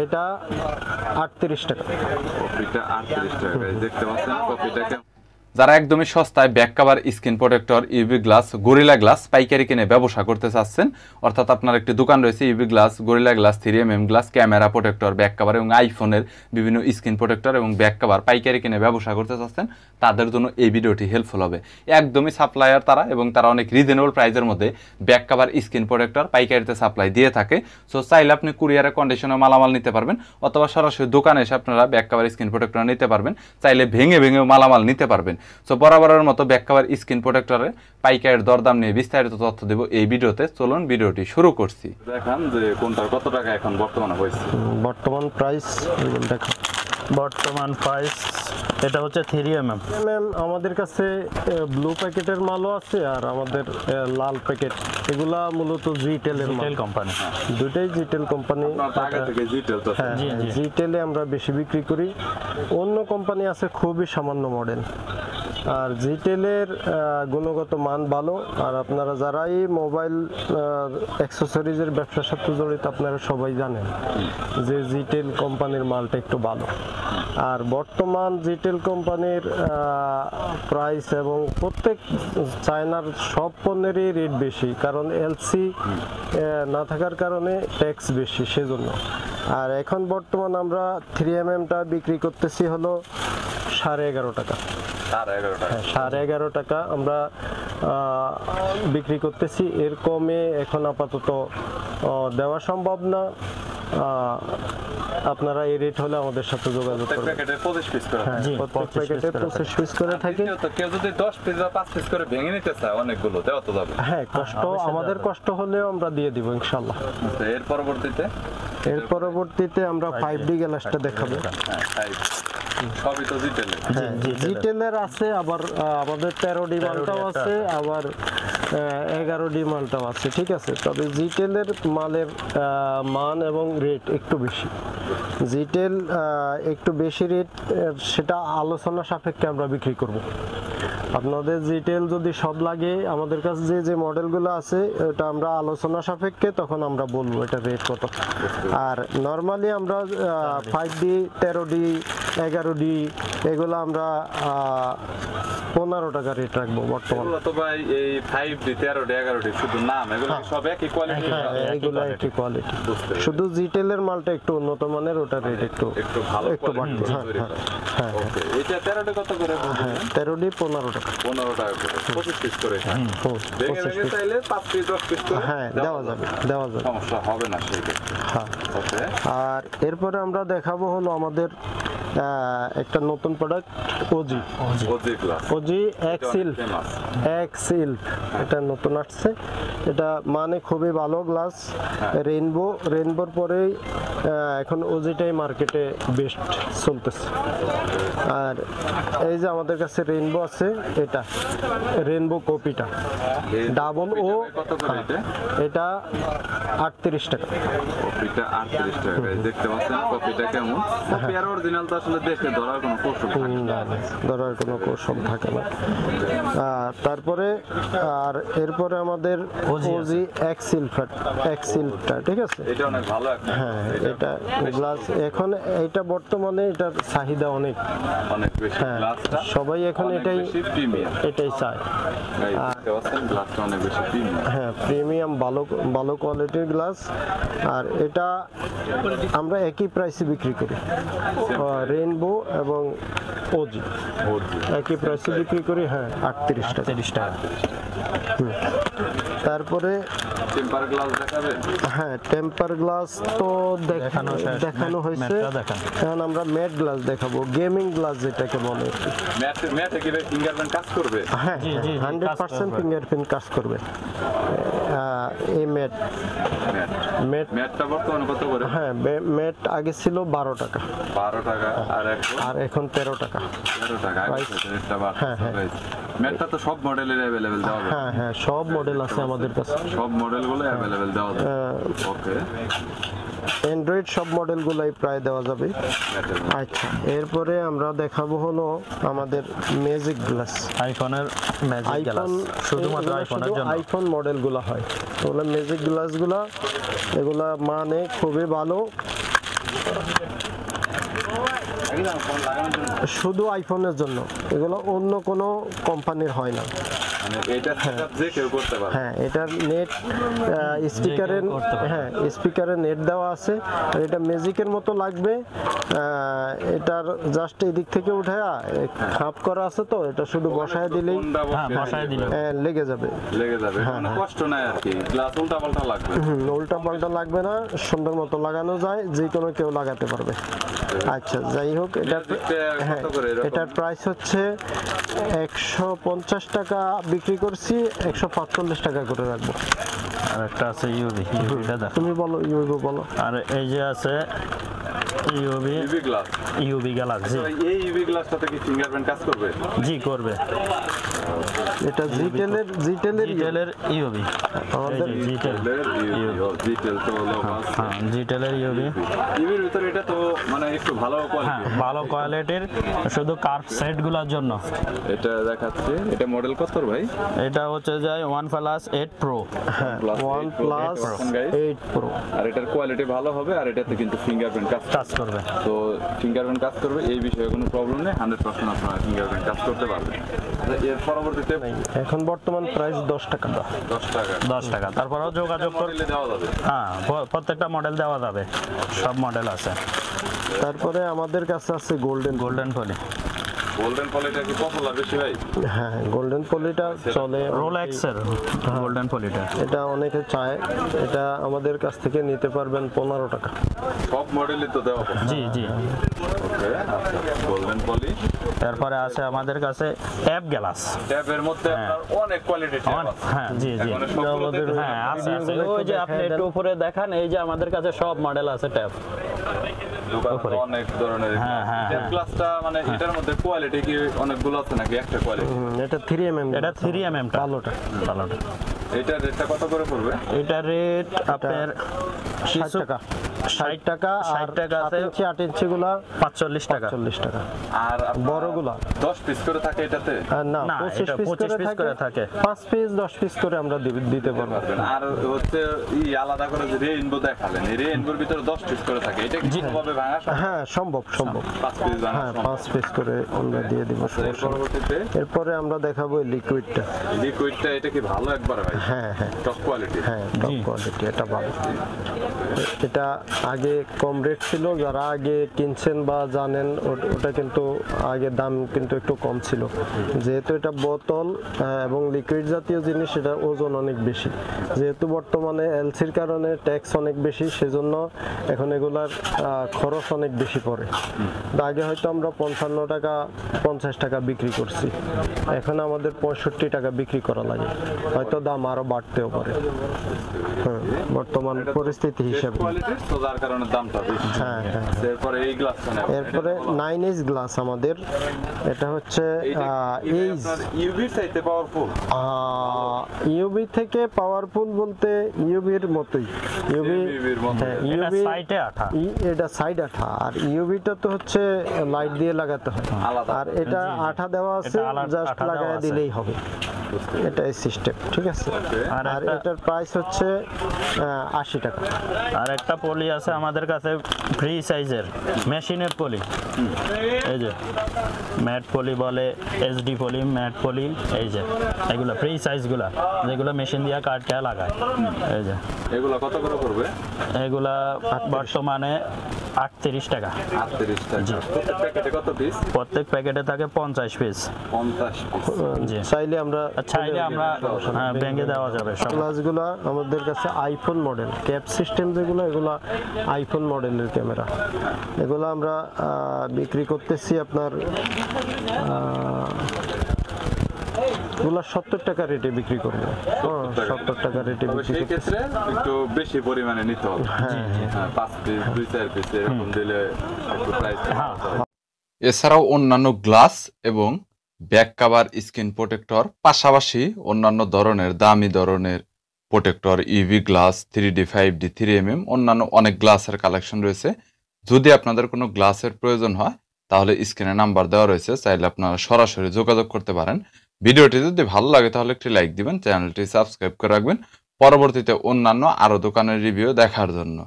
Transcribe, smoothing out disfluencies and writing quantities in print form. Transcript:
এটা 38 টাকা। কপিটা 38 টাকা। দেখতে পাচ্ছেন কপিটাকে। যারা একদমই সস্তায় back cover, screen protector, UV glass, gorilla glass পাইকারি কিনে ব্যবসা করতে চাচ্ছেন, অর্থাৎ আপনার একটি দোকান রয়েছে UV glass, gorilla glass, 3mm glass, camera protector, back cover এবং আইফোনের বিভিন্ন স্ক্রিন প্রোটেক্টর এবং ব্যাক কভার পাইকারি কিনে ব্যবসা করতে চাচ্ছেন, তাদের জন্য এই ভিডিওটি হেল্পফুল হবে। একদমই সাপ্লায়ার তারা, এবং তারা অনেক রিজনেবল প্রাইসের মধ্যে ব্যাক কভার, স্ক্রিন প্রোটেক্টর পাইকারিতে সাপ্লাই দিয়ে থাকে। সো চাইলে আপনি কুরিয়ারে কন্ডিশনে মালামাল নিতে পারবেন, অথবা সরাসরি দোকানে এসে আপনারা ব্যাক কভার, স্ক্রিন প্রোটেক্টর নিতে পারবেন। চাইলে ভেঙে ভেঙে মালামাল নিতে পারবেন। সো বরাবরের মতো ব্যাক কভার, স্ক্রিন প্রোটেক্টরের পাইকারের দরদাম নিয়ে বিস্তারিত তথ্য দেব এই ভিডিওতে। চলুন ভিডিওটি শুরু করছি। দেখান যে কোনটার কত টাকা এখন বর্তমানে হয়েছে। বর্তমান প্রাইস দেখো। বর্তমান প্রাইস এটা হচ্ছে 3mm। আমাদের কাছে ব্লু প্যাকেটের মালও আছে, আর আমাদের লাল প্যাকেট, এগুলা মূলত জিটেলের মাল। কোম্পানি দুটাই জিটেল কোম্পানি। আগে থেকে জিটেল তো হ্যাঁ, জিটেলে আমরা বেশি বিক্রি করি। অন্য কোম্পানি আছে খুবই সামান্য মডেল, আর জিটেলের গুণগত মান ভালো। আর আপনারা যারাই মোবাইল অ্যাক্সেসরিজের ব্যবসার সাথে জড়িত, আপনারা সবাই জানেন যে জিটেল কোম্পানির মালটা একটু ভালো। আর বর্তমান জিটেল কোম্পানির প্রাইস এবং প্রত্যেক চায়নার সব পণ্যেরই রেট বেশি, কারণ এলসি না থাকার কারণে ট্যাক্স বেশি, সেজন্য। আর এখন বর্তমান আমরা 3mmটা বিক্রি করতেছি হলো 11.5 টাকা। 11.5 টাকা আমরা বিক্রি করতেছি। এর কমে এখন আপাতত দেওয়া সম্ভব না। আপনারা এই রেট হলে আমাদের সাথে যোগাযোগ করবেন। প্যাকেটে 25 পিস করে। হ্যাঁ, প্রত্যেক প্যাকেটে 25 পিস করে থাকে। তো কেউ যদি 10 পিস বা 5 পিস করে ভেঙে নিতে চায়, অনেকগুলো দেওয়া তো যাবে। হ্যাঁ, কষ্ট আমাদের কষ্ট হলেও আমরা দিয়ে দিব ইনশাআল্লাহ। এর পরবর্তীতে আমরা 5D গ্লাসটা দেখাবো। সবই তো জিটেলের। হ্যাঁ, জিটেলের আছে, আবার আমাদের 13D মালটাও আছে, আবার 11D মালটাও আছে। ঠিক আছে, তবে জিটেলের মালের মান এবং রেট একটু বেশি। জিটেল একটু বেশি রেট, সেটা আলোচনা সাপেক্ষে আমরা বিক্রি করব। আপনাদের জিটেল যদি সব লাগে, আমাদের কাছে যে মডেলগুলো আছে ওটা আমরা আলোচনা সাপেক্ষে তখন আমরা বলবো এটা রেট কত। আর নর্মালি আমরা 5D, 13D, 11D এগুলো আমরা 15 টাকা রেট রাখবো বর্তমানে। তো ভাই এই 5D, 13D, 11D শুধু নাম, এগুলো সব একই কোয়ালিটি? হ্যাঁ, এগুলো একই কোয়ালিটি, শুধু জিটেলের মালটা একটু উন্নত মানের, ওটা রেট একটু ভালো, একটু বাড়বে। হ্যাঁ, ওকে। এটা 13D কত করে? হ্যাঁ, 13D 15 টাকা। 15 টাকা করে, 25 পিস করে। ভেঙে ভেঙে চাইলে 5 পিস, 10 পিস করে হ্যাঁ দেওয়া যাবে। সমস্যা হবে না সেই। হ্যাঁ, ওকে। আর এরপরে আমরা দেখাবো হলো আমাদের একটা নতুন প্রোডাক্ট, ওজি এক্সিল। এটা নতুন আসছে, এটা মানে খুবই ভালো গ্লাস। রেইনবোর পরেই এখন ওজিটাই মার্কেটে বেস্ট চলতেছে। আর এই যে আমাদের কাছে রেইনবো আছে, এটা রেইনবো কপিটা ডাবল ও, এটা 38 টাকা। কপিটা 38 টাকা। দেখতে পাচ্ছেন কপিটা কেমন। কপি আর অরিজিনাল তো আসলে দেখে ধরার কোনো কৌশল থাকে না। ধরার কোনো কৌশল থাকে না। তারপরে আর এরপরে আমাদের ওজি এক্সিলটা, ঠিক আছে, এটা অনেক ভালো একটা। হ্যাঁ, এটা গ্লাস এখন এটা বর্তমানে এটার চাহিদা অনেক বেশি। হ্যাঁ, সবাই এখন এটাই চায়। গ্লাসটা অনেক বেশি প্রিমিয়াম। হ্যাঁ, প্রিমিয়াম ভালো কোয়ালিটির গ্লাস। আর এটা আমরা একই প্রাইসে বিক্রি করি, রেইনবো এবং ওজি একই প্রাইসে বিক্রি করি। হ্যাঁ, 38 টাকা। তারপরে টেম্পার গ্লাস দেখাবেন? হ্যাঁ, টেম্পার গ্লাস তো দেখানো হয়েছে। এখন আমরা ম্যাট গ্লাস দেখাবো, গেমিং গ্লাস যেটাকে বলে। ম্যাটে কি ফিঙ্গারপ্রিন্ট কাজ করবে? হ্যাঁ, 100% ফিঙ্গারপ্রিন্ট কাজ করবে এই ম্যাটটা বর্তমানে কত করে? হ্যাঁ, ম্যাট আগে ছিল 12 টাকা। আর এখন 13 টাকা। ম্যাটটা তো সব মডেলের अवेलेबल দেওয়া যাবে? হ্যাঁ, সব মডেল আছে আমাদের কাছে, সব মডেলগুলো अवेलेबल দেওয়া যাবে। ওকে। অ্যান্ড্রয়েড সব মডেলগুলাই প্রায় দেওয়া যাবে। আচ্ছা, এরপরে আমরা দেখাবো হলো আমাদের ম্যাজিক গ্লাস। আইফোনের ম্যাজিক গ্লাস শুধুমাত্র আইফোনের জন্য, আইফোন মডেলগুলো হয় ওগুলো ম্যাজিক গ্লাসগুলো। এগুলা মানে খুবই ভালো, শুধু আইফোনের জন্য, এগুলো অন্য কোনো কোম্পানির হয় না। মানে এটা সেটআপ যে কেউ করতে পারে। হ্যাঁ, এটার নেট স্পিকারের, হ্যাঁ স্পিকারের নেট দেওয়া আছে। আর এটা ম্যাজিকের মতো লাগবে। এটার জাস্ট এদিক থেকে উঠে খাপ করা আছে, তো এটা শুধু বসায় দিলেই বসায় দিলে লেগে যাবে। কোনো কষ্ট নাই আর কি, গ্লাস উল্টা পাল্টা লাগবে। উল্টা পাল্টা লাগবে না, সুন্দর মতো লাগানো যায়, যে কোনো কেউ লাগাতে পারবে। আচ্ছা, যাই হোক, হ্যাঁ এটার প্রাইস হচ্ছে 150 টাকা বিক্রি করছি, 145 টাকা করে রাখবো। আর একটা আছে ইউবি, এটা দেখো তুমি বলো, ইউবি বলো। আর এই যে আছে ইউবি গ্লাস, ইউবি গ্লাস। জি, এই ইউবি গ্লাসটাতে কি ফিঙ্গারপ্রিন্ট কাজ করবে? জি করবে। এটা জিটেলের ইউবি, আমাদের জিটেলের ইউবি। ইউবির ভিতরে এটা তো মানে একটু ভালো কোয়ালিটি, ভালো কোয়ালিটির, শুধু কার্ভ সেটগুলোর জন্য। এটা দেখাচ্ছে, এটা মডেল কত ভাই? এটা হচ্ছে যায় OnePlus 8 Pro। OnePlus 8 Pro। আর এটার কোয়ালিটি ভালো হবে, আর এটাতে কিন্তু ফিঙ্গারপ্রিন্ট কাজ করবে। তো ফিঙ্গারপ্রিন্ট কাজ করবে, এই বিষয়ে কোনো প্রবলেম নেই, 100% আপনারা ফিঙ্গারপ্রিন্ট কাজ করতে পারবেন। এর পরবর্তীতে এখন বর্তমান প্রাইস 10 টাকা। 10 টাকা। তারপরেও যোগাযোগ করলে দেওয়া যাবে। হ্যাঁ, প্রত্যেকটা মডেল দেওয়া যাবে, সব মডেল আছে। তারপরে আমাদের কাছে আছে গোল্ডেন পলি। গোল্ডেন পলিটা কি পপুলার বেশি ভাই? হ্যাঁ, গোল্ডেন পলিটা চলে। রোলেক্সের গোল্ডেন পলিটা, এটা অনেকে চায়। এটা আমাদের কাছ থেকে নিতে পারবেন 15 টাকা। সব মডেলই তো দেওয়া হবে। জি। ওকে, গোল্ডেন পলি। তারপরে আছে আমাদের কাছে ট্যাব গ্লাস। ট্যাবের মধ্যে আপনার অনেক কোয়ালিটি ট্যাব আছে। হ্যাঁ, জি। আমাদের হ্যাঁ, আছে। ওই যে আপনি একটু উপরে দেখান, এই যে আমাদের কাছে সব মডেল আছে ট্যাব। অনেক ধরনের ট্যাব গ্লাসটা, মানে এটার মধ্যে কোয়ালিটি কি অনেকগুলো আছে নাকি একটা কোয়ালিটি? এটা 3mm। এটা 3mm টা ভালোটা। এটার রেটটা কত করে পড়বে? এটা রেট আপনার 60 টাকা। 60 টাকা। 60 টাকা আছে। 8 ইঞ্চি গুলা 45 টাকা। 40 টাকা। আর বড়গুলা 10 পিস করে থাকে এটাতে? না, না, 25 এটা পিস 25 পিস করে থাকে। 5 পিস 10 পিস করে আমরা দিতে পারবো। আর হচ্ছে আলাদা করে যে রেইনবো দেখালেন, এই রেইনবোর ভিতরে 10 পিস করে থাকে, এটা কি ভাবে ভাঙা সম্ভব? হ্যাঁ, সম্ভব। 5 পিস ভাঙা হ্যাঁ, সম্ভব। 5 পিস করে আমরা দিয়ে দিব। এর পরবর্তীতে এরপরে আমরা দেখাবো লিকুইডটা। লিকুইডটা এটা কি ভালো একবার ভাই? হ্যাঁ, টপ কোয়ালিটি। হ্যাঁ, টপ কোয়ালিটি, এটা ভালো। এটা আগে কম রেট ছিল, যারা আগে কিনছেন বা জানেন, ওটা কিন্তু আগে দাম কিন্তু একটু কম ছিল। যেহেতু এটা বোতল এবং লিকুইড জাতীয় জিনিস, এটা ওজন অনেক বেশি। যেহেতু বর্তমানে এলসির কারণে ট্যাক্স অনেক বেশি, সেজন্য এখন এগুলার খরচ অনেক বেশি পড়ে। আগে হয়তো আমরা 55 টাকা 50 টাকা বিক্রি করছি, এখন আমাদের 65 টাকা বিক্রি করা লাগে। হয়তো দাম আরো বাড়তেও পারে বর্তমান পরিস্থিতি হিসাবে। তো যার কারণে দামটা বেশি। হ্যাঁ। এরপরে এই গ্লাসটা নেব। এরপরে 9H গ্লাস আমাদের। এটা হচ্ছে ইউভি চাইতে পাওয়ারফুল। ইউবি থেকে পাওয়ারফুল বলতে ইউবির মতোই। এটা সাইড আঠা, আর ইউবিটা তো হচ্ছে লাইট দিয়ে লাগাতে হয়, আর এটা আঠা দেওয়া আছে, জাস্ট লাগায় দিলেই হবে। এটাই সিস্টেম, ঠিক আছে। আর এটার প্রাইস হচ্ছে 80 টাকা। আর একটা পলি আছে আমাদের কাছে ফ্রি সাইজের মেশিনের পলি, এই যে ম্যাট পলি বলে, এসডি পলি, ম্যাট পলি, এই যে এগুলো ফ্রি সাইজগুলা, যেগুলো মেশিন দিয়ে কাটটা লাগায়। এই যে এগুলো কত করে পড়বে? এগুলা বর্তমানে 38 টাকা। 38 টাকা। প্রত্যেক প্যাকেটে কত পিস? প্রত্যেক প্যাকেটে থাকে 50 পিস। 50 পিস। জি, চাইলে আমরা ব্যাংকে দেওয়া যাবে। সব গ্লাসগুলো আমাদের কাছে আইফোন মডেল, ক্যাপ সিস্টেম যেগুলো, এগুলো আইফোন মডেলের ক্যামেরা। এগুলো আমরা বিক্রি করতেছি আপনার এগুলো 70 টাকা রেটে বিক্রি করবো। 70 টাকা রেটে বিক্রি সেই ক্ষেত্রে একটু বেশি পরিমাণে নিতে হবে। 5 পিস 2-4 পিস এরকম দিলে একটু প্রাইস। এছাড়াও অন্যান্য গ্লাস এবং ব্যাক কভার, স্ক্রিন প্রোটেক্টর, পাশাপাশি অন্যান্য ধরনের দামি ধরনের protector, UV glass, 3D 5D 3mm অন্যান্য অনেক গ্লাসের কালেকশন রয়েছে। যদি আপনাদের কোনো গ্লাসের প্রয়োজন হয় তাহলে স্ক্রিনে নাম্বার দেওয়া রয়েছে, চাইলে আপনারা সরাসরি যোগাযোগ করতে পারেন। ভিডিওটি যদি ভালো লাগে তাহলে একটি লাইক দিবেন, চ্যানেলটি সাবস্ক্রাইব করে রাখবেন পরবর্তীতে অন্যান্য আরো দোকানের রিভিউ দেখার জন্য।